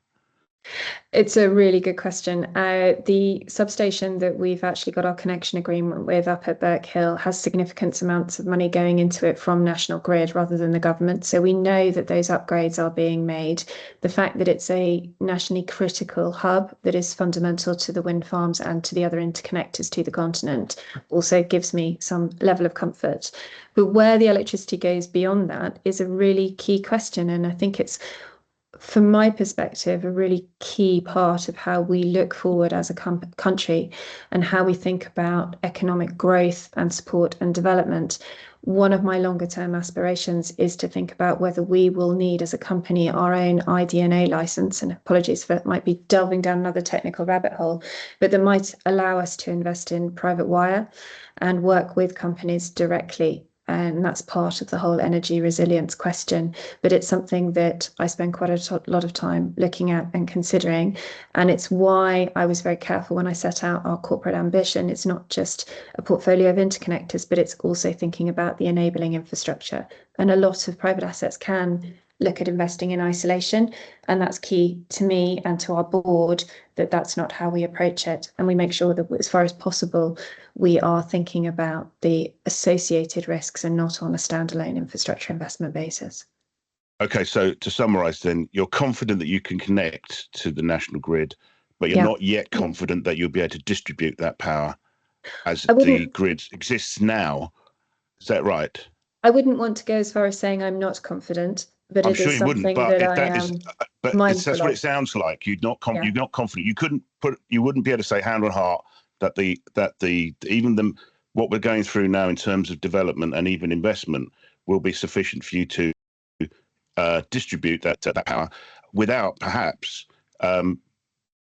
It's a really good question. The substation that we've actually got our connection agreement with up at Birkhill has significant amounts of money going into it from National Grid rather than the government. So we know that those upgrades are being made. The fact that it's a nationally critical hub that is fundamental to the wind farms and to the other interconnectors to the continent also gives me some level of comfort. But where the electricity goes beyond that is a really key question. And I think it's, from my perspective, a really key part of how we look forward as a country and how we think about economic growth and support and development. One of my longer term aspirations is to think about whether we will need as a company our own IDNA license, and apologies for it might be delving down another technical rabbit hole, but that might allow us to invest in private wire and work with companies directly. And that's part of the whole energy resilience question. But it's something that I spend quite a lot of time looking at and considering. And it's why I was very careful when I set out our corporate ambition. It's not just a portfolio of interconnectors, but it's also thinking about the enabling infrastructure. And a lot of private assets can look at investing in isolation. And that's key to me and to our board, that that's not how we approach it. And we make sure that as far as possible, we are thinking about the associated risks and not on a standalone infrastructure investment basis. Okay, so to summarize then, you're confident that you can connect to the national grid, but you're not yet confident that you'll be able to distribute that power as the grid exists now. Is that right? I wouldn't want to go as far as saying I'm not confident, but it is something that I am mindful that's what it sounds like. You're not confident. You wouldn't be able to say hand on heart that what we're going through now in terms of development and even investment will be sufficient for you to distribute that power without perhaps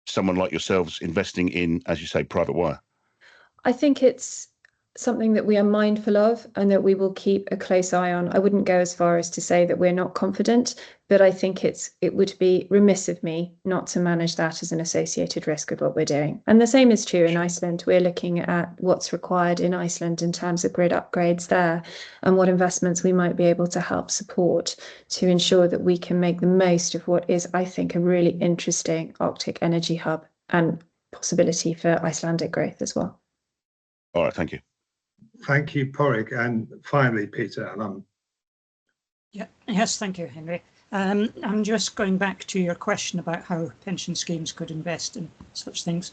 someone like yourselves investing in, as you say, private wire. I think it's something that we are mindful of and that we will keep a close eye on. I wouldn't go as far as to say that we're not confident, but I think it would be remiss of me not to manage that as an associated risk with what we're doing. And the same is true in Iceland. We're looking at what's required in Iceland in terms of grid upgrades there and what investments we might be able to help support to ensure that we can make the most of what is, I think, a really interesting Arctic energy hub and possibility for Icelandic growth as well. All right, thank you. Thank you, Porrick. And finally, Peter. Yes, thank you, Henry. I'm just going back to your question about how pension schemes could invest in such things.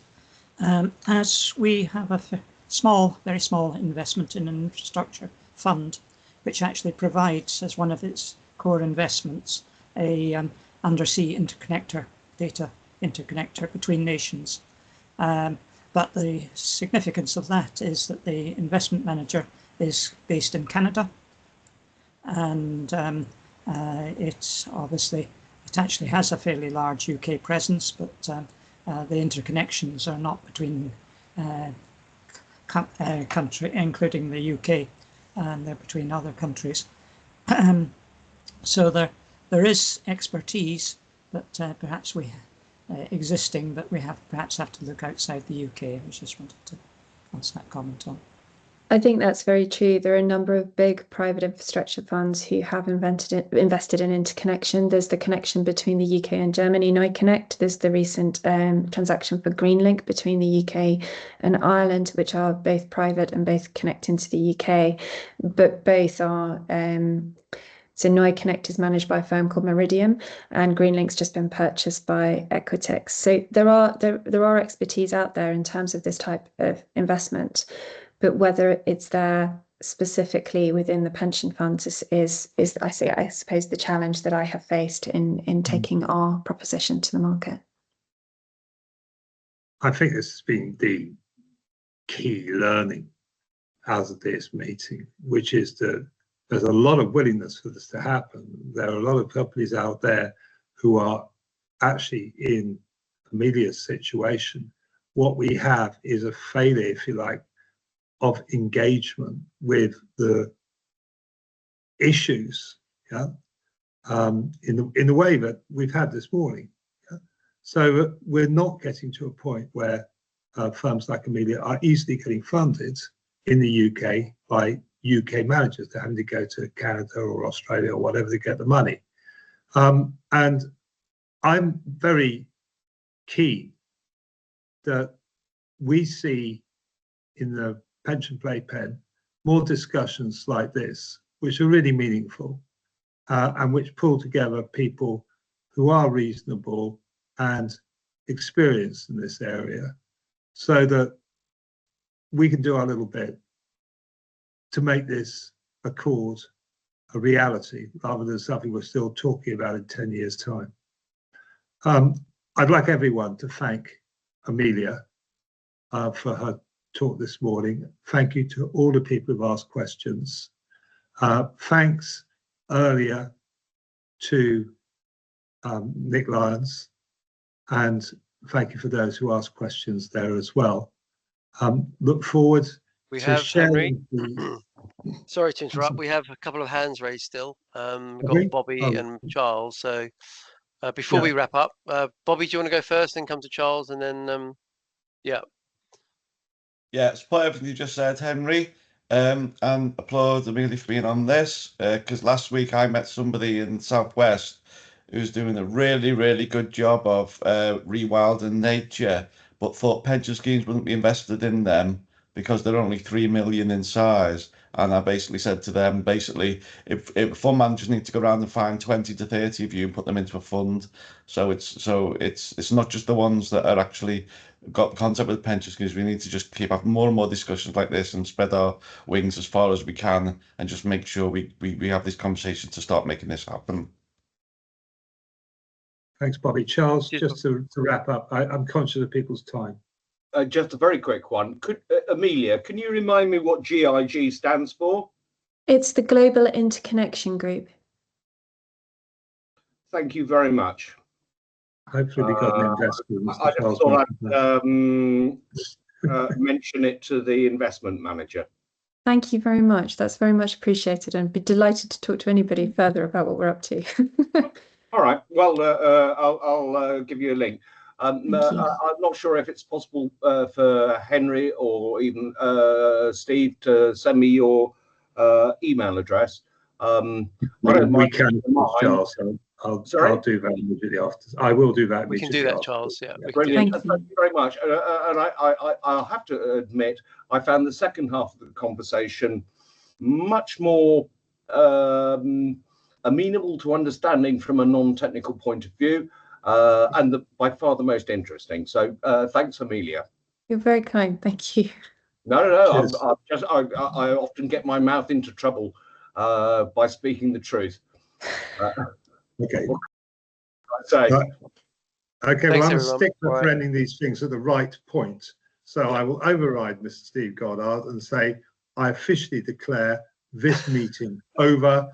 As we have a very small investment in an infrastructure fund, which actually provides as one of its core investments a undersea data interconnector between nations. But the significance of that is that the investment manager is based in Canada, and it's obviously, it actually has a fairly large UK presence, but the interconnections are not between country, including the UK, and they're between other countries. So there is expertise, but perhaps we existing, but we perhaps have to look outside the UK. I just wanted to pass that comment on. I think that's very true. There are a number of big private infrastructure funds who have invested in interconnection. There's the connection between the UK and Germany, NeuConnect. There's the recent transaction for Greenlink between the UK and Ireland, which are both private and both connecting to the UK. But both are, so NeuConnect is managed by a firm called Meridian, and Greenlink's just been purchased by Equitex. So there are expertise out there in terms of this type of investment. But whether it's there specifically within the pension funds is I suppose the challenge that I have faced in taking our proposition to the market. I think this has been the key learning out of this meeting, which is that there's a lot of willingness for this to happen. There are a lot of companies out there who are actually in Amelia's situation. What we have is a failure, if you like, of engagement with the issues, yeah, in the way that we've had this morning. Yeah? So we're not getting to a point where firms like Amelia are easily getting funded in the UK by UK managers. They're having to go to Canada or Australia or whatever to get the money. And I'm very keen that we see in the pension playpen more discussions like this, which are really meaningful and which pull together people who are reasonable and experienced in this area, so that we can do our little bit to make this a cause, a reality, rather than something we're still talking about in 10 years' time. I'd like everyone to thank Amelia for her talk this morning. Thank you to all the people who've asked questions. Thanks earlier to Nick Lyons, and thank you for those who asked questions there as well. Look forward to sharing. Sorry to interrupt. We have a couple of hands raised still. We've got Bobby and Charles. So before we wrap up, Bobby, do you want to go first, then come to Charles, and then Yeah, support everything you just said, Henry, and applaud Amelia for being on this, because last week I met somebody in the Southwest who's doing a really, really good job of rewilding nature, but thought pension schemes wouldn't be invested in them because they're only 3 million in size. And I basically said to them, if fund managers need to go around and find 20 to 30 of you and put them into a fund. So it's not just the ones that are actually got contact with pension schemes. We need to just keep having more and more discussions like this and spread our wings as far as we can, and just make sure we have this conversation to start making this happen. Thanks, Bobby. Charles, just to wrap up, I'm conscious of people's time. Just a very quick one. Amelia, can you remind me what GIG stands for? It's the Global Interconnection Group. Thank you very much. Hopefully we got an investor. I just thought I'd mention it to the investment manager. Thank you very much. That's very much appreciated, and be delighted to talk to anybody further about what we're up to. All right. Well, I'll give you a link. I'm not sure if it's possible for Henry or even Steve to send me your email address. We can, Charles. I'll do that immediately after. I will do that. We can do that, Charles. Yeah. Brilliant. Thank you very much. And I'll have to admit, I found the second half of the conversation much more amenable to understanding from a non-technical point of view, and by far the most interesting. So thanks, Amelia. You're very kind. Thank you. No. I often get my mouth into trouble by speaking the truth. Okay. Okay. Well, I'm a stickler for ending these things at the right point. So I will override Mr. Steve Goddard and say I officially declare this meeting over.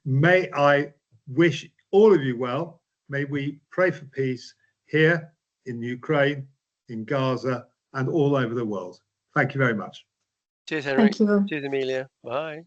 may I wish all of you well. May we pray for peace here in Ukraine, in Gaza, and all over the world. Thank you very much. Cheers, Henry. Thank you. Cheers, Amelia. Bye.